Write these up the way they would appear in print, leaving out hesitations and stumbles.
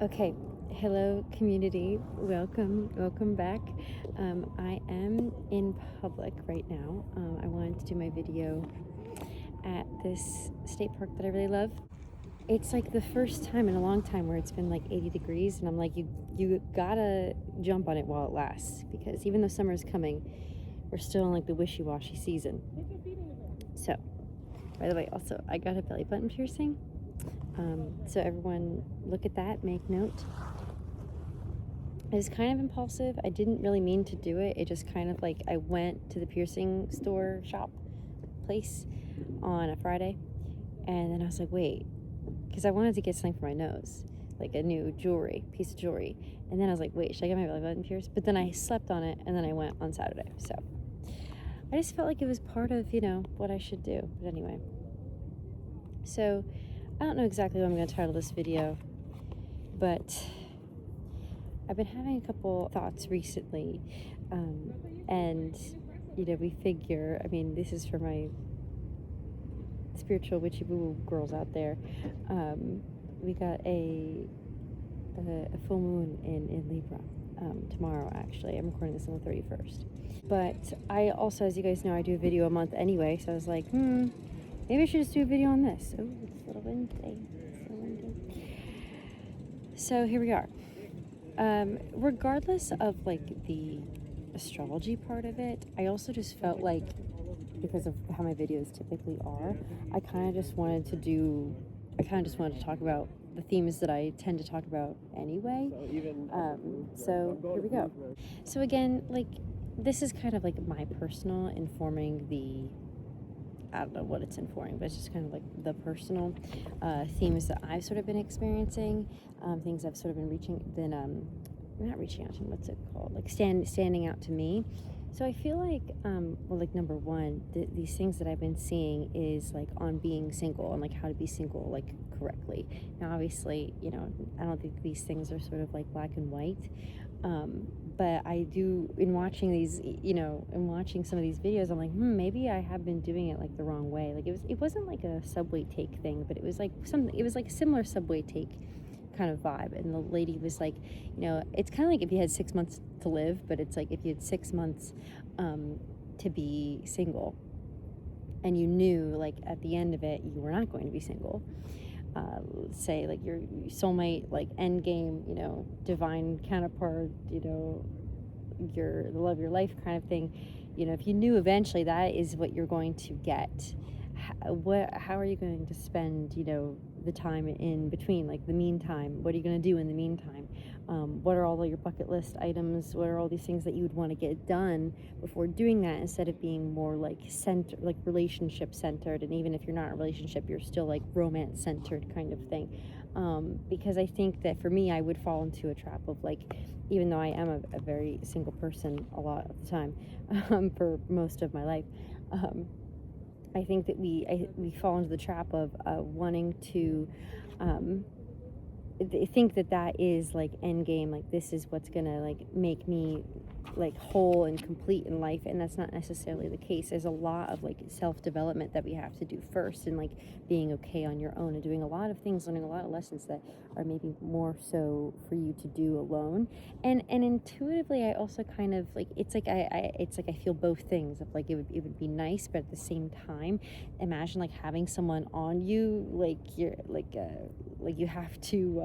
Okay, hello community. Welcome back. I am in public right now. I wanted to do my video at this state park that I really love. It's like the first time in a long time where it's been like 80 degrees, and I'm like, you gotta jump on it while it lasts, because even though summer's coming, we're still in like the wishy-washy season. So, by the way, also I got a belly button piercing. So everyone look at that, make note. It's kind of impulsive. I didn't really mean to do it. It just kind of like, I went to the piercing store shop place on a Friday, and then I was like, wait, because I wanted to get something for my nose, like a new piece of jewelry. And then I was like, wait, should I get my belly button pierced? But then I slept on it, and then I went on Saturday. So I just felt like it was part of, what I should do. But anyway, so I don't know exactly what I'm going to title this video, but I've been having a couple thoughts recently, and we figure, this is for my spiritual witchy boo girls out there. We got a full moon in Libra tomorrow. Actually, I'm recording this on the 31st, but I also, as you guys know, I do a video a month anyway, so I was like, maybe I should just do a video on this. Oh, it's a little windy. So here we are. Regardless of like the astrology part of it, I also just felt like, because of how my videos typically are, I kind of just wanted to talk about the themes that I tend to talk about anyway. So here we go. So again, like, this is kind of like my personal informing I don't know what it's informing, but it's just kind of like the personal themes that I've sort of been experiencing, things I've sort of been not reaching out to me, what's it called? Like standing out to me. So I feel like, number one, these things that I've been seeing is like on being single and like how to be single like correctly. Now, obviously, I don't think these things are sort of like black and white. But I do, in watching some of these videos, I'm like, maybe I have been doing it like the wrong way. Like it wasn't like a subway take thing, but it was like a similar subway take kind of vibe. And the lady was like, it's kind of like if you had 6 months to live, but it's like if you had 6 months to be single, and you knew like at the end of it you were not going to be single. Say like your soulmate, like end game, divine counterpart, the love of your life kind of thing. If you knew eventually that is what you're going to get, how are you going to spend, the time in between, like the meantime? What are you going to do in the meantime? What are all your bucket list items? What are all these things that you would want to get done before doing that, instead of being more like relationship centered? And even if you're not in a relationship, you're still like romance centered kind of thing. Because I think that for me, I would fall into a trap of like, even though I am a very single person a lot of the time, for most of my life, I think that we fall into the trap of wanting to think that is like end game, like this is what's gonna like make me like whole and complete in life, and that's not necessarily the case. There's a lot of like self-development that we have to do first, and like being okay on your own and doing a lot of things, learning a lot of lessons that are maybe more so for you to do alone. And intuitively, I also kind of like, it's like I feel both things of like it would be nice, but at the same time, imagine like having someone on you, like you're like you have to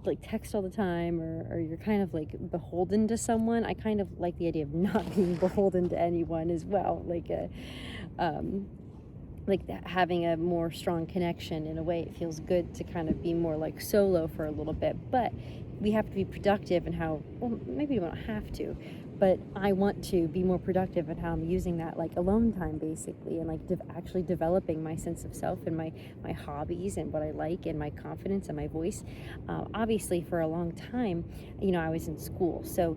like text all the time, or you're kind of like beholden to someone. I kind of like the idea of not being beholden to anyone as well, having a more strong connection. In a way, it feels good to kind of be more like solo for a little bit, but we have to be productive in how, well, maybe we don't have to, but I want to be more productive in how I'm using that like alone time, basically, and like actually developing my sense of self and my hobbies and what I like and my confidence and my voice. Obviously, for a long time, I was in school, so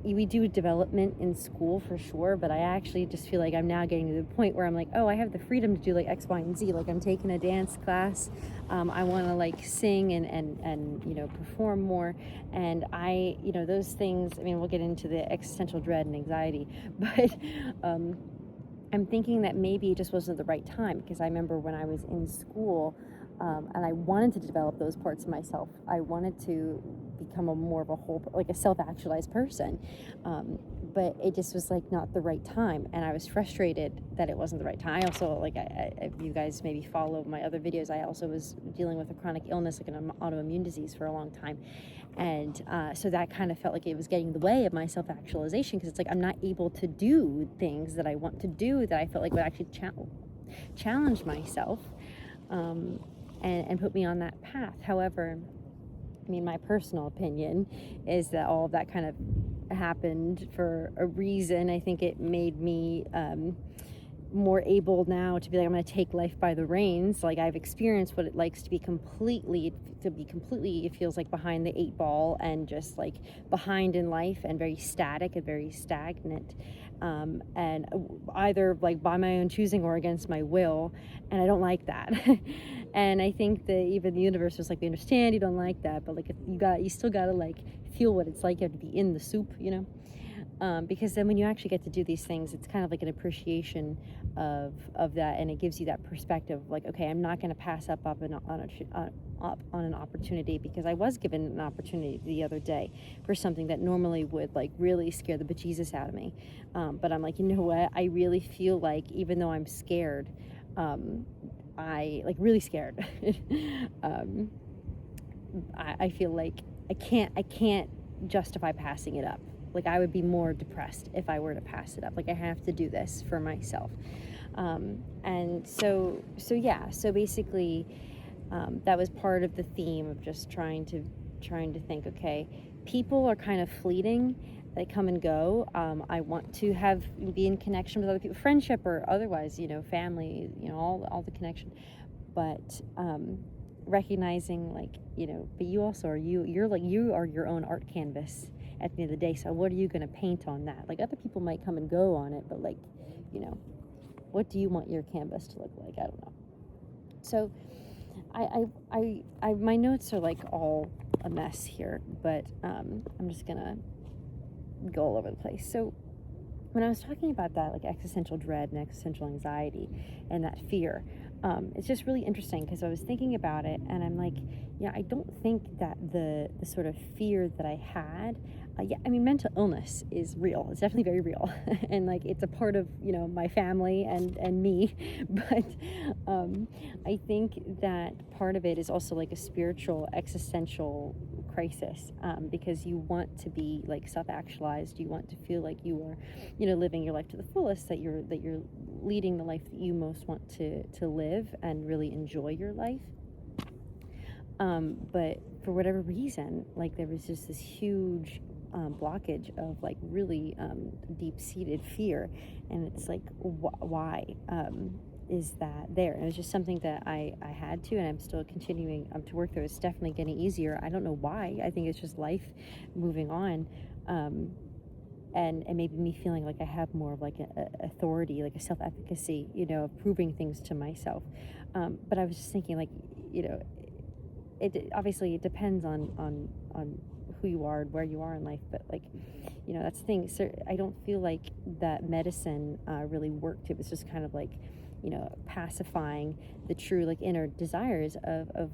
we do development in school for sure, but I actually just feel like I'm now getting to the point where I'm like, oh, I have the freedom to do like X, Y, and Z. Like I'm taking a dance class. I want to like sing and perform more. And those things, we'll get into the existential dread and anxiety, but I'm thinking that maybe it just wasn't the right time, because I remember when I was in school, and I wanted to develop those parts of myself. I wanted to become more of a whole, like a self-actualized person. But it just was like not the right time, and I was frustrated that it wasn't the right time. I also, like, if you guys maybe follow my other videos, I also was dealing with a chronic illness, like an autoimmune disease, for a long time, and so that kind of felt like it was getting in the way of my self-actualization, because it's like I'm not able to do things that I want to do, that I felt like would actually challenge myself, and put me on that path. However, I mean, my personal opinion is that all of that kind of happened for a reason. I think it made me more able now to be like, I'm going to take life by the reins. Like, I've experienced what it likes to be completely, it feels like behind the 8 ball, and just like behind in life, and very static and very stagnant, and either like by my own choosing or against my will, and I don't like that. And I think that even the universe was like, we understand you don't like that, but like, you still gotta like feel what it's like. You have to be in the soup, you know. Because then when you actually get to do these things, it's kind of like an appreciation of that, and it gives you that perspective, like, okay, I'm not going to pass up on an opportunity, because I was given an opportunity the other day for something that normally would like really scare the bejesus out of me, but I'm like, you know what, I really feel like, even though I'm scared, I like really scared, I feel like I can't justify passing it up. Like, I would be more depressed if I were to pass it up. Like, I have to do this for myself. And so basically, that was part of the theme of just trying to think, okay, people are kind of fleeting. They come and go. I want to be in connection with other people, friendship or otherwise, you know, family, you know, all the connection. But recognizing, like, you know, but you also are you are your own art canvas at the end of the day. So what are you going to paint on that? Like, other people might come and go on it, but like, you know, what do you want your canvas to look like? I don't know. So I my notes are like all a mess here, but I'm just gonna go all over the place. So when I was talking about that, like, existential dread and existential anxiety and that fear, it's just really interesting, because I was thinking about it, and I'm like, yeah, I don't think that the sort of fear that I had, yeah, I mean, mental illness is real. It's definitely very real, and like, it's a part of, you know, my family and me, but I think that part of it is also like a spiritual, existential crisis, because you want to be like self-actualized. You want to feel like you are, you know, living your life to the fullest, that you're leading the life that you most want to live, and really enjoy your life. But for whatever reason, like, there was just this huge blockage of like really deep-seated fear, and it's like, why is that there? And it's just something that I had to, and I'm still continuing to work through. It's definitely getting easier. I don't know why. I think it's just life moving on, and maybe me feeling like I have more of like a authority, like a self-efficacy, you know, of proving things to myself. But I was just thinking, like, you know, it obviously it depends on who you are and where you are in life, but like, you know, that's the thing. So I don't feel like that medicine really worked. It was just kind of like, you know, pacifying the true, like, inner desires of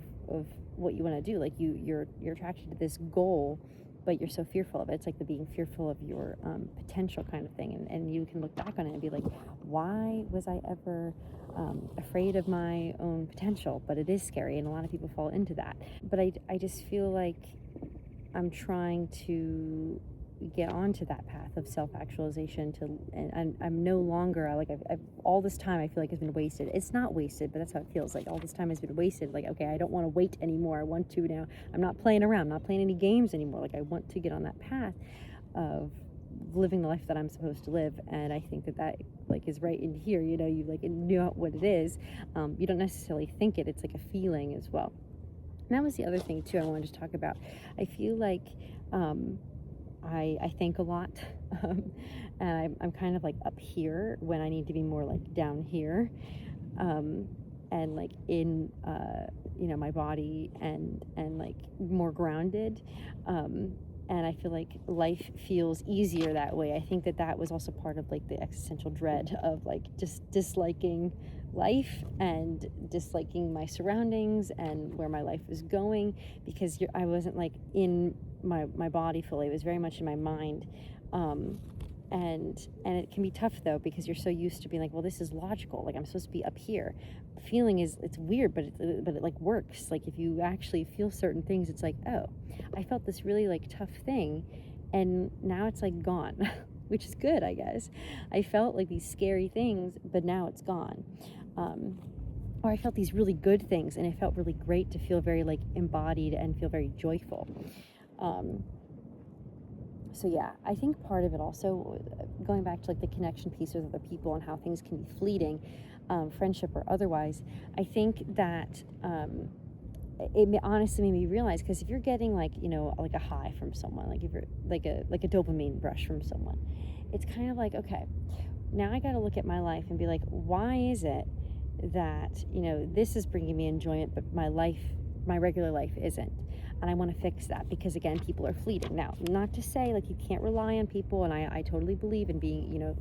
what you want to do. Like, you're attracted to this goal, but you're so fearful of it. It's like the being fearful of your potential kind of thing, and you can look back on it and be like, why was I ever afraid of my own potential? But it is scary, and a lot of people fall into that. But I just feel like I'm trying to get onto that path of self-actualization, and I'm no longer like, I've all this time I feel like has been wasted. It's not wasted, but that's how it feels. Like, all this time has been wasted. Like, okay, I don't want to wait anymore. I want to now. I'm not playing around. I'm not playing any games anymore. Like, I want to get on that path of living the life that I'm supposed to live. And I think that like is right in here. You know, you like know what it is. You don't necessarily think it. It's like a feeling as well. And that was the other thing too I wanted to talk about. I feel like I think a lot, and I'm kind of like up here when I need to be more like down here, and like in you know, my body, and like more grounded, and I feel like life feels easier that way. I think that was also part of like the existential dread of like just disliking life and disliking my surroundings and where my life was going, because I wasn't like in my body fully. It was very much in my mind. And it can be tough though, because you're so used to being like, well, this is logical, like I'm supposed to be up here. Feeling is, it's weird, but it like works. Like if you actually feel certain things, it's like, oh, I felt this really like tough thing, and now it's like gone. Which is good, I guess. I felt like these scary things, but now it's gone. Or I felt these really good things, and it felt really great to feel very like embodied and feel very joyful. So yeah, I think part of it also, going back to like the connection piece with other people and how things can be fleeting, friendship or otherwise, I think that honestly made me realize, because if you're getting like, you know, like a high from someone, like if you're like a dopamine rush from someone, it's kind of like, okay, now I got to look at my life and be like, why is it that, you know, this is bringing me enjoyment, but my regular life isn't? And I want to fix that, because again, people are fleeting. Now, not to say like you can't rely on people, and I totally believe in being, you know,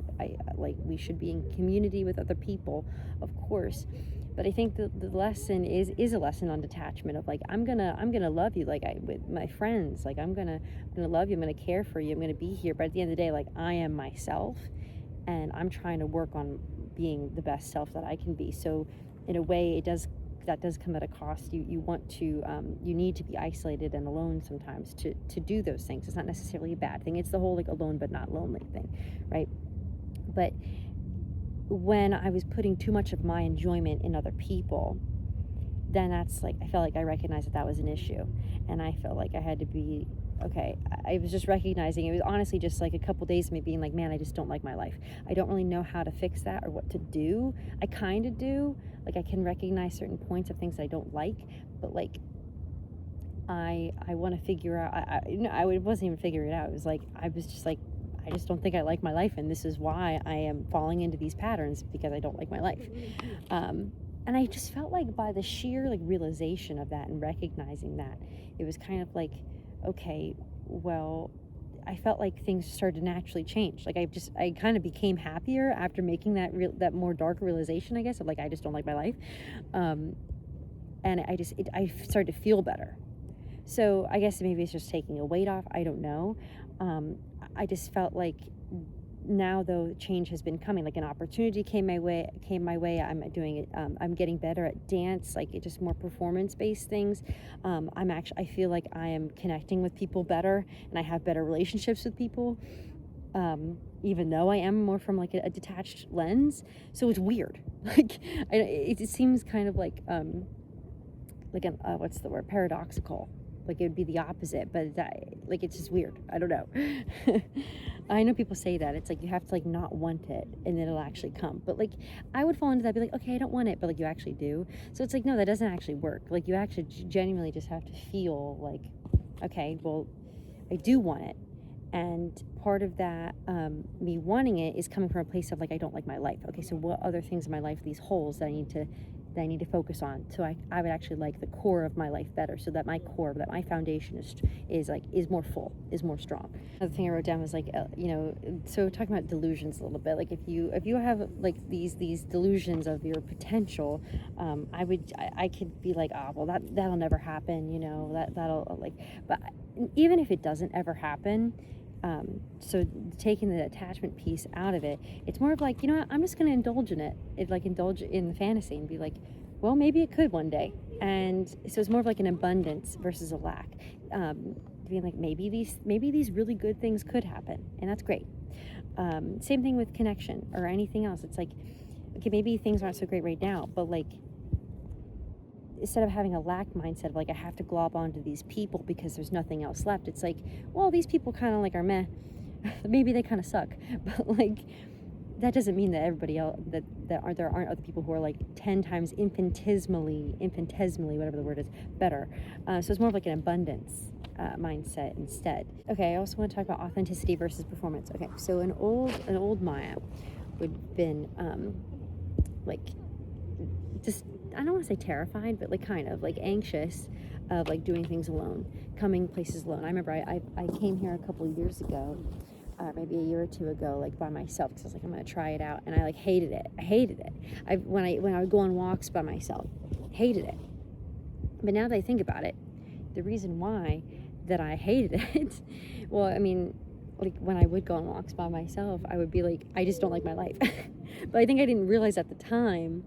we should be in community with other people, of course. But I think the lesson is a lesson on detachment, of like, I'm gonna love you, like with my friends, like I'm gonna love you, I'm gonna care for you, I'm gonna be here. But at the end of the day, like I am myself, and I'm trying to work on being the best self that I can be. So in a way, that does come at a cost. You want to, you need to be isolated and alone sometimes to do those things. It's not necessarily a bad thing. It's the whole like alone but not lonely thing, right? But when I was putting too much of my enjoyment in other people, then that's like, I felt like I recognized that was an issue, and I felt like I had to be okay. I was just recognizing, it was honestly just like a couple days of me being like, man, I just don't like my life. I don't really know how to fix that or what to do. I kind of do, like I can recognize certain points of things that I don't like, but like I want to figure out, I wasn't even figuring it out. It was like, I was just like, I just don't think I like my life, and this is why I am falling into these patterns, because I don't like my life. And I just felt like, by the sheer like realization of that and recognizing that, it was kind of like, okay, well, I felt like things started to naturally change. Like I kind of became happier after making that more dark realization, I guess, of like, I just don't like my life. And I started to feel better. So I guess maybe it's just taking a weight off. I don't know. I just felt like now, though, change has been coming. Like an opportunity came my way. I'm doing it. I'm getting better at dance, like it just more performance-based things. I feel like I am connecting with people better, and I have better relationships with people. Even though I am more from like a detached lens, so it's weird. Like it seems kind of like what's the word? Paradoxical. Like it would be the opposite, but like it's just weird. I don't know. I know people say that it's like you have to like not want it, and then it'll actually come. But like I would fall into that, be like, okay, I don't want it, but like you actually do. So it's like, no, that doesn't actually work. Like you actually genuinely just have to feel like, okay, well, I do want it. And part of that, me wanting it, is coming from a place of like, I don't like my life. Okay, so what other things in my life, these holes that I need to focus on, so I would actually like the core of my life better, so that my foundation is more full, is more strong. Another thing I wrote down was like, so talking about delusions a little bit, like if you have like these delusions of your potential, I could be like, oh, well, that'll never happen, that'll like, but even if it doesn't ever happen, so taking the attachment piece out of it, it's more of like, I'm just going to indulge in it. Indulge in the fantasy and be like, well, maybe it could one day. And so it's more of like an abundance versus a lack. Being like, maybe these really good things could happen, and that's great. Same thing with connection or anything else. It's like, okay, maybe things aren't so great right now, but like, instead of having a lack mindset of like, I have to glob onto these people because there's nothing else left, it's like, well, these people kind of like are meh. Maybe they kind of suck, but like, that doesn't mean that everybody else, there aren't other people who are like 10 times infinitesimally, whatever the word is, better. So it's more of like an abundance mindset instead. Okay, I also want to talk about authenticity versus performance. Okay, so an old Maya would have been like, just, I don't want to say terrified, but like kind of like anxious of like doing things alone, coming places alone. I remember I came here a couple of years ago, maybe a year or two ago, like by myself, because I was like, I'm gonna try it out, and I like hated it. I hated it. When I would go on walks by myself, hated it. But now that I think about it, the reason why that I hated it, well, I mean, like when I would go on walks by myself, I would be like, I just don't like my life. But I think I didn't realize at the time,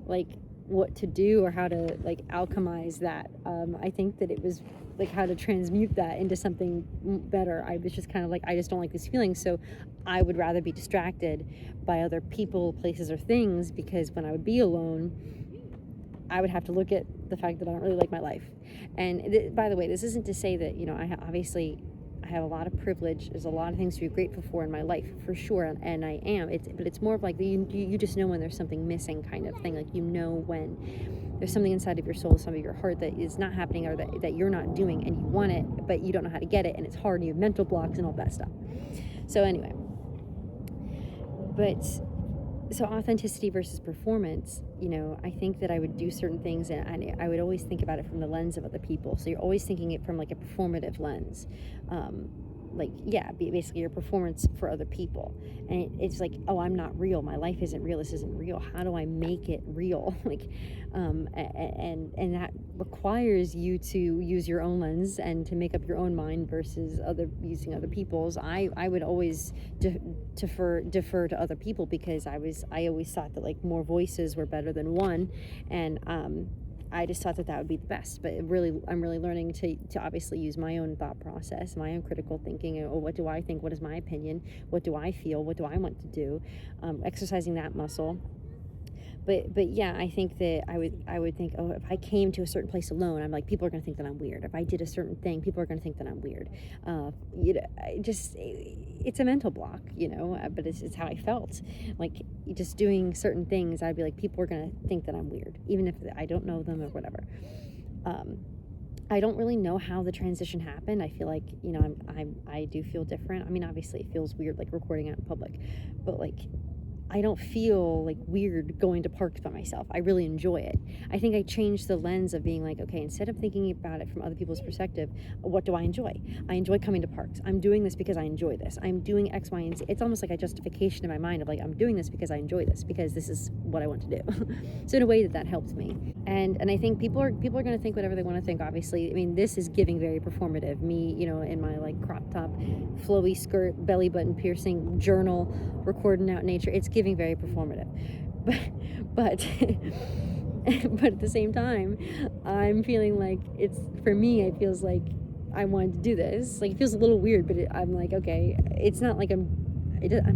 like, what to do or how to like alchemize that. I think that it was like how to transmute that into something better. I was just kind of like, I just don't like these feelings, so I would rather be distracted by other people, places, or things, because when I would be alone, I would have to look at the fact that I don't really like my life. And by the way, this isn't to say that, you know, obviously I have a lot of privilege. There's a lot of things to be grateful for in my life, for sure, and I am. But it's more of like you just know when there's something missing, kind of thing. Like, you know when there's something inside of your soul, some of your heart, that is not happening, or that you're not doing, and you want it, but you don't know how to get it, and it's hard, and you have mental blocks and all that stuff. So anyway, but so authenticity versus performance, you know, I think that I would do certain things, and I would always think about it from the lens of other people. So you're always thinking it from like a performative lens. Like, yeah, basically your performance for other people. And it's like, oh, I'm not real. My life isn't real. This isn't real. How do I make it real? Like, and that requires you to use your own lens and to make up your own mind versus using other people's. I would always defer to other people, because I always thought that like more voices were better than one, and I just thought that would be the best. But I'm really learning to obviously use my own thought process, my own critical thinking. Oh, what do I think? What is my opinion? What do I feel? What do I want to do? Exercising that muscle. But yeah, I think that I would think, oh, if I came to a certain place alone, I'm like, people are going to think that I'm weird. If I did a certain thing, people are going to think that I'm weird. You know, it's a mental block, you know, but it's how I felt. Like, just doing certain things, I'd be like, people are going to think that I'm weird, even if I don't know them or whatever. I don't really know how the transition happened. I feel like, you know, I do feel different. I mean, obviously it feels weird, like recording out in public, but like, I don't feel like weird going to parks by myself. I really enjoy it. I think I changed the lens of being like, okay, instead of thinking about it from other people's perspective, what do I enjoy? I enjoy coming to parks. I'm doing this because I enjoy this. I'm doing X, Y, and Z. It's almost like a justification in my mind of like, I'm doing this because I enjoy this, because this is what I want to do. So in a way that helps me. And I think people are going to think whatever they want to think, obviously. I mean, this is giving very performative. Me, you know, in my like crop top, flowy skirt, belly button piercing, journal, recording out nature. It's giving very performative. But but at the same time, I'm feeling like it's, for me, it feels like I wanted to do this. Like, it feels a little weird, but I'm like, okay, it's not like I'm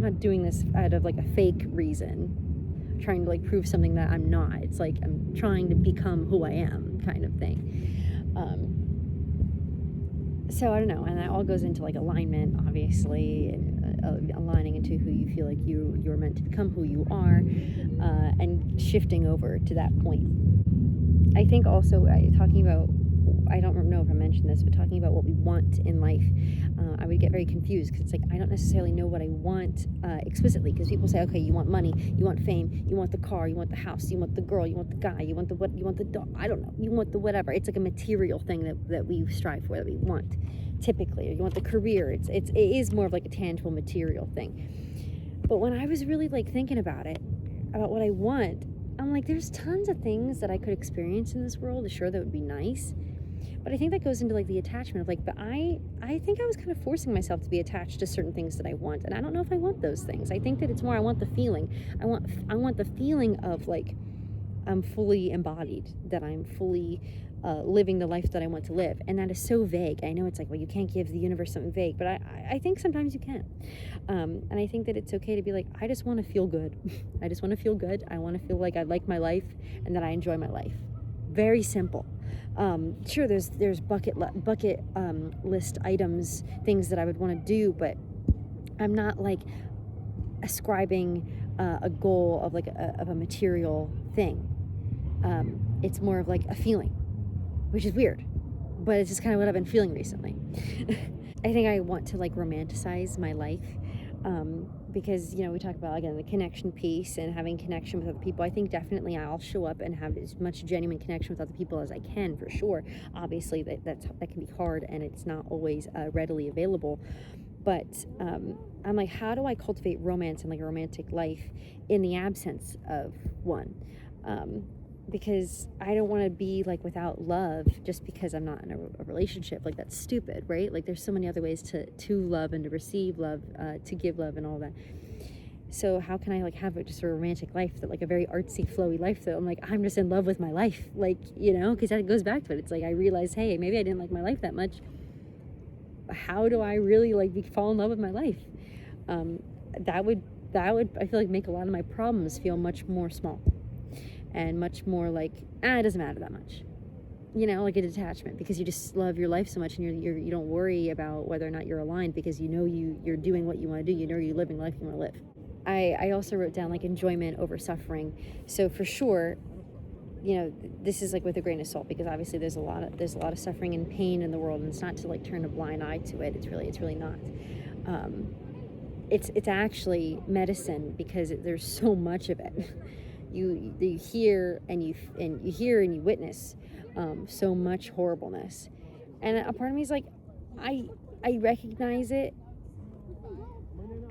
not doing this out of like a fake reason, trying to like prove something that I'm not. It's like I'm trying to become who I am, kind of thing. So I don't know, and that all goes into like alignment, obviously, and aligning into who you feel like you're meant to become, who you are, and shifting over to that point. I think also talking about, I don't know if I mentioned this, but talking about what we want in life, I would get very confused, because it's like I don't necessarily know what I want explicitly, because people say, okay, you want money, you want fame, you want the car, you want the house, you want the girl, you want the guy, you want the what, you want the dog, I don't know, you want the whatever. It's like a material thing that we strive for, that we want typically, or you want the career. It is more of like a tangible material thing. But when I was really like thinking about what I want, I'm like, there's tons of things that I could experience in this world, sure, that would be nice. But I think that goes into like the attachment of like, but I think I was kind of forcing myself to be attached to certain things that I want, and I don't know if I want those things. I think that it's more, I want the feeling. I want the feeling of like I'm fully embodied, that I'm fully living the life that I want to live. And that is so vague. I know it's like, well, you can't give the universe something vague, but I think sometimes you can. And I think that it's okay to be like, I just want to feel good. I just want to feel good. I want to feel like I like my life and that I enjoy my life. Very simple. Sure, there's bucket list items, things that I would want to do, but I'm not like ascribing a goal of like of a material thing. It's more of like a feeling, which is weird, but it's just kind of what I've been feeling recently. I think I want to like romanticize my life, because, you know, we talk about, again, the connection piece and having connection with other people. I think definitely I'll show up and have as much genuine connection with other people as I can, for sure. Obviously that can be hard, and it's not always readily available. But I'm like, how do I cultivate romance and like a romantic life in the absence of one? Because I don't want to be like without love just because I'm not in a relationship. Like, that's stupid, right? Like, there's so many other ways to love and to receive love, to give love and all that. So how can I like have just a romantic life, that like a very artsy flowy life, that I'm like, I'm just in love with my life, like, you know, because that goes back to it. It's like I realized, hey, maybe I didn't like my life that much. How do I really like fall in love with my life? That would I feel like make a lot of my problems feel much more small and much more like, it doesn't matter that much, you know, like a detachment, because you just love your life so much, and you don't worry about whether or not you're aligned, because you know you're doing what you want to do. You know you're living life you want to live. I also wrote down like enjoyment over suffering. So for sure, you know, this is like with a grain of salt, because obviously there's a lot of suffering and pain in the world, and it's not to like turn a blind eye to it. It's really not. It's actually medicine, because there's so much of it. You hear and you witness so much horribleness, and a part of me is like, I recognize it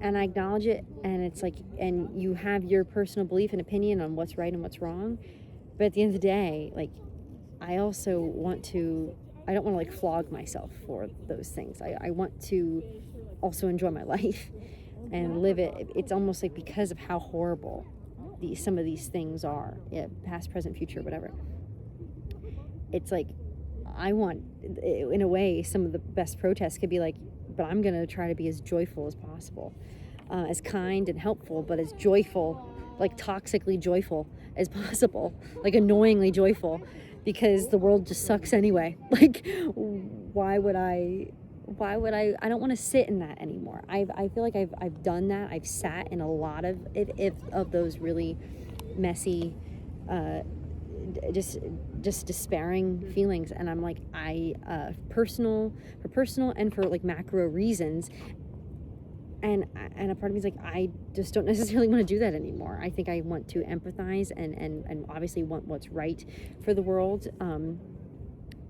and I acknowledge it, and it's like, and you have your personal belief and opinion on what's right and what's wrong, but at the end of the day, like, I also I don't want to like flog myself for those things. I want to also enjoy my life and live it. It's almost like, because of how horrible some of these things are, past, present, future, whatever. It's like, I want, in a way, some of the best protests could be like, but I'm going to try to be as joyful as possible, as kind and helpful, but as joyful, like toxically joyful as possible, like annoyingly joyful, because the world just sucks anyway. Like, why would I don't want to sit in that anymore. I feel like I've done that. I've sat in a lot of those really messy, just despairing feelings, and I'm like, for personal and for like macro reasons, and a part of me is like, I just don't necessarily want to do that anymore. I think I want to empathize and obviously want what's right for the world,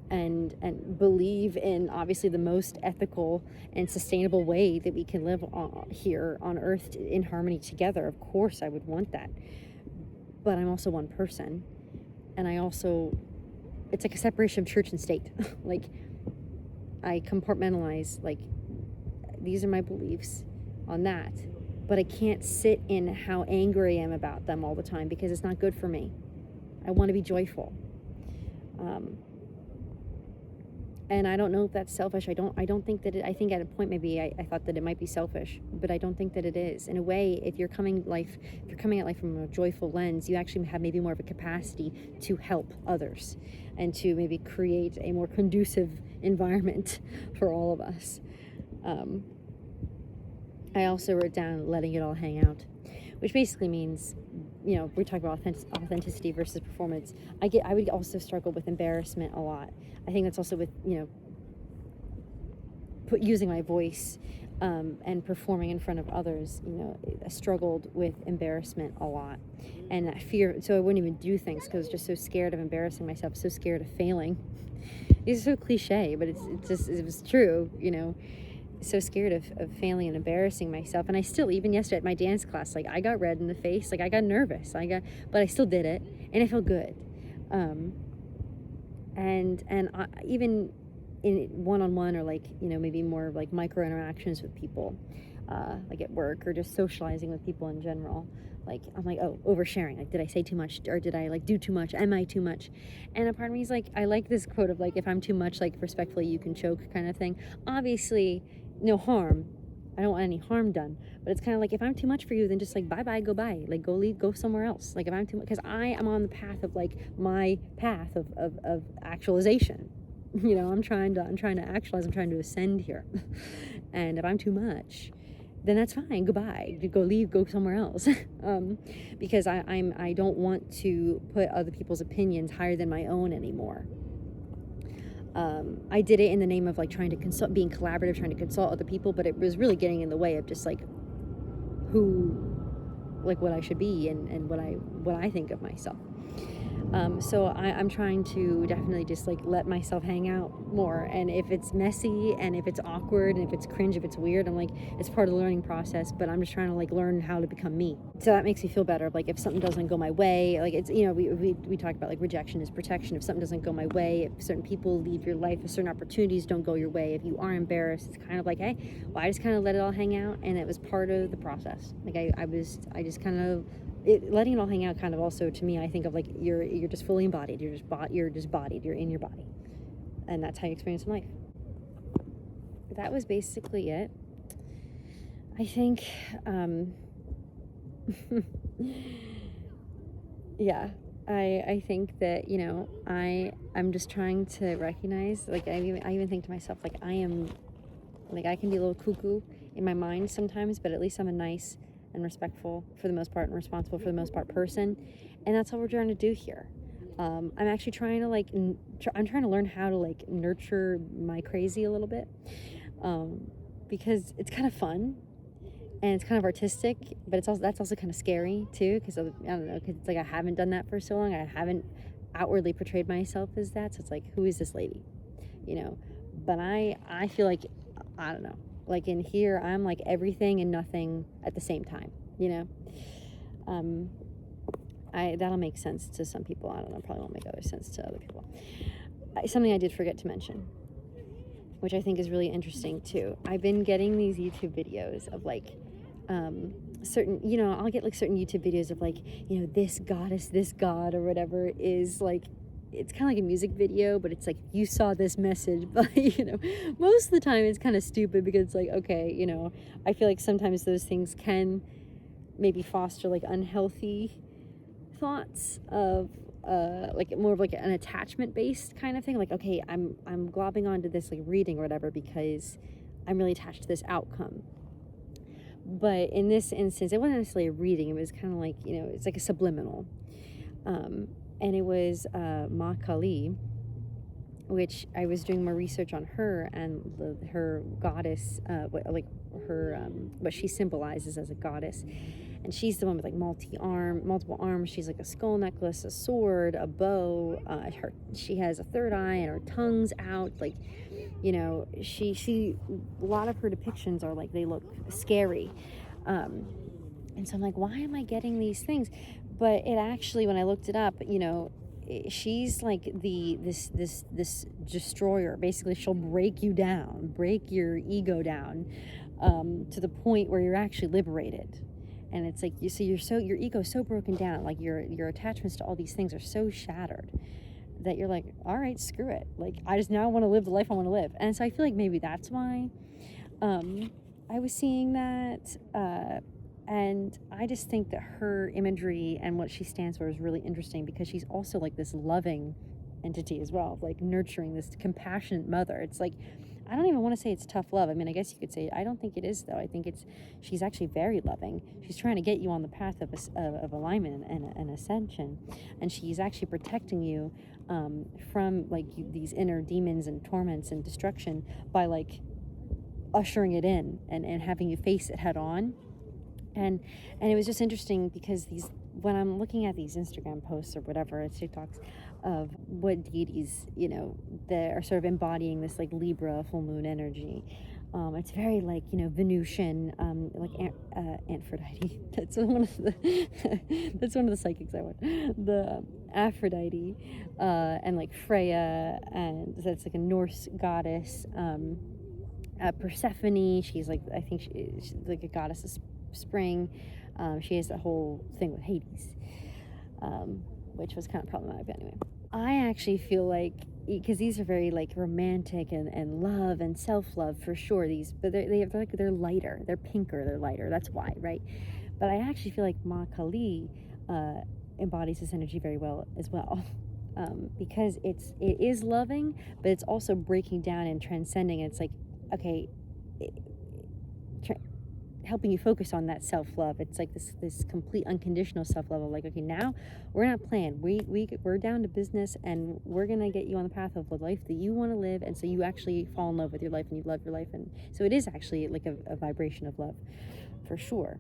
and believe in obviously the most ethical and sustainable way that we can live here on earth in harmony together. Of course I would want that, but I'm also one person, and it's like a separation of church and state. Like, I compartmentalize, like, these are my beliefs on that, but I can't sit in how angry I am about them all the time, because it's not good for me. I want to be joyful. And I don't know if that's selfish. I don't think that I think at a point maybe I thought that it might be selfish, but I don't think that it is. In a way, if you're coming at life from a joyful lens, you actually have maybe more of a capacity to help others and to maybe create a more conducive environment for all of us. I also wrote down letting it all hang out, which basically means, you know, we're talking about authenticity versus performance. I would also struggle with embarrassment a lot. I think that's also with, you know, using my voice and performing in front of others. You know, I struggled with embarrassment a lot, and that fear. So I wouldn't even do things because I was just so scared of embarrassing myself, so scared of failing. These are so cliche, but it was true. You know, so scared of failing and embarrassing myself. And I still, even yesterday at my dance class, like, I got red in the face, like I got nervous, but I still did it, and it felt good. Even in one-on-one, or like, you know, maybe more like micro interactions with people, like at work, or just socializing with people in general, like, I'm like, oh, oversharing, like, did I say too much, or did I like do too much, am I too much? And a part of me is like, I like this quote of like, if I'm too much, like, respectfully you can choke, kind of thing. Obviously no harm, I don't want any harm done, but it's kind of like, if I'm too much for you, then just like, bye, go by, like, go somewhere else. Like, if I'm too much, because I am on the path of like my path of actualization. You know, I'm trying to actualize, I'm trying to ascend here. And if I'm too much, then that's fine, goodbye, go somewhere else. Because I don't want to put other people's opinions higher than my own anymore. I did it in the name of like trying to being collaborative, trying to consult other people, but it was really getting in the way of just like what I should be and what I think of myself. So I'm trying to definitely just like let myself hang out more. And if it's messy and if it's awkward and if it's cringe, if it's weird, I'm like, it's part of the learning process, but I'm just trying to like learn how to become me. So that makes me feel better. Like if something doesn't go my way, like it's, you know, we talk about like rejection is protection. If something doesn't go my way, if certain people leave your life, if certain opportunities don't go your way, if you are embarrassed, it's kind of like, hey, well, I just kind of let it all hang out, and it was part of the process. Like I just kind of, letting it all hang out kind of also, to me, I think of like you're just fully embodied. You're just bodied. You're in your body, and that's how you experience life. That was basically it. I think, yeah. I think that, you know, I'm just trying to recognize, like I even think to myself, like I am, like I can be a little cuckoo in my mind sometimes, but at least I'm a nice and respectful, for the most part, and responsible for the most part person, and that's what we're trying to do here. I'm actually trying to like I'm trying to learn how to like nurture my crazy a little bit, because it's kind of fun and it's kind of artistic, but that's also kind of scary too, because I don't know, because it's like I haven't done that for so long. I haven't outwardly portrayed myself as that, so it's like, who is this lady, you know? But I feel like, I don't know, like in here I'm like everything and nothing at the same time, you know. That'll make sense to some people. I don't know, probably won't make other sense to other people. Something I did forget to mention, which I think is really interesting too. I've been getting these YouTube videos of like certain, you know, I'll get like certain YouTube videos of like, you know, this goddess, this god, or whatever, is like, it's kind of like a music video, but it's like, you saw this message, but you know, most of the time it's kind of stupid, because it's like, okay, you know, I feel like sometimes those things can maybe foster like unhealthy thoughts of like more of like an attachment based kind of thing, like, okay, I'm globbing onto this like reading or whatever because I'm really attached to this outcome. But in this instance, it wasn't necessarily a reading, it was kind of like, you know, it's like a subliminal, and it was Ma Kali, which I was doing more research on her and her goddess, what she symbolizes as a goddess. And she's the one with like multiple arms. She's like a skull necklace, a sword, a bow. She has a third eye, and her tongue's out. Like, you know, she a lot of her depictions are like, they look scary. And so I'm like, why am I getting these things? But it actually, when I looked it up, you know, she's like this destroyer. Basically, she'll break you down, break your ego down, to the point where you're actually liberated. And it's like, your ego's so broken down, like your attachments to all these things are so shattered, that you're like, all right, screw it. Like, I just now want to live the life I want to live. And so I feel like maybe that's why I was seeing that. And I just think that her imagery and what she stands for is really interesting, because she's also like this loving entity as well, like nurturing, this compassionate mother. It's like, I don't even want to say it's tough love. I mean, I guess you could say, I don't think it is, though. I think she's actually very loving. She's trying to get you on the path of alignment and ascension. And she's actually protecting you from like these inner demons and torments and destruction, by like ushering it in and having you face it head on. And it was just interesting, because when I'm looking at these Instagram posts or whatever, TikToks, of what deities, you know, that are sort of embodying this like Libra full moon energy, it's very like, you know, Venusian, like Aphrodite. That's one of the psychics I want. The Aphrodite, and like Freya, and that's like a Norse goddess. Persephone, she's like, I think she's like a goddess of spring. She has that whole thing with Hades, which was kind of problematic. But anyway, I actually feel like, because these are very like romantic and love and self-love for sure, but they're lighter, they're pinker, they're lighter, that's why, right? But I actually feel like Ma Kali embodies this energy very well as well. Because it is loving, but it's also breaking down and transcending. It's like, okay, helping you focus on that self-love. It's like this complete unconditional self-love. Like, okay, now we're not playing. We're down to business, and we're gonna get you on the path of the life that you want to live. And so you actually fall in love with your life, and you love your life, and so it is actually like a vibration of love, for sure.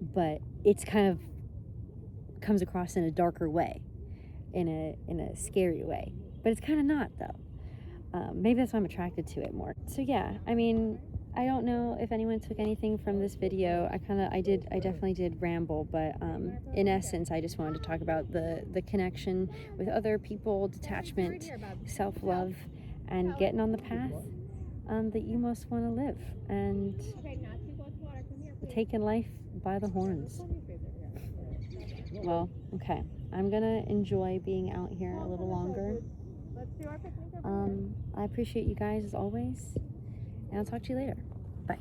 But it's kind of comes across in a darker way. in a scary way, but it's kind of not though. Maybe that's why I'm attracted to it more. So yeah, I mean, I don't know if anyone took anything from this video. I definitely did ramble, but in essence, I just wanted to talk about the connection with other people, detachment, self-love, and getting on the path that you most want to live, and taking life by the horns. Well, okay, I'm gonna enjoy being out here a little longer. I appreciate you guys as always, and I'll talk to you later. Bye.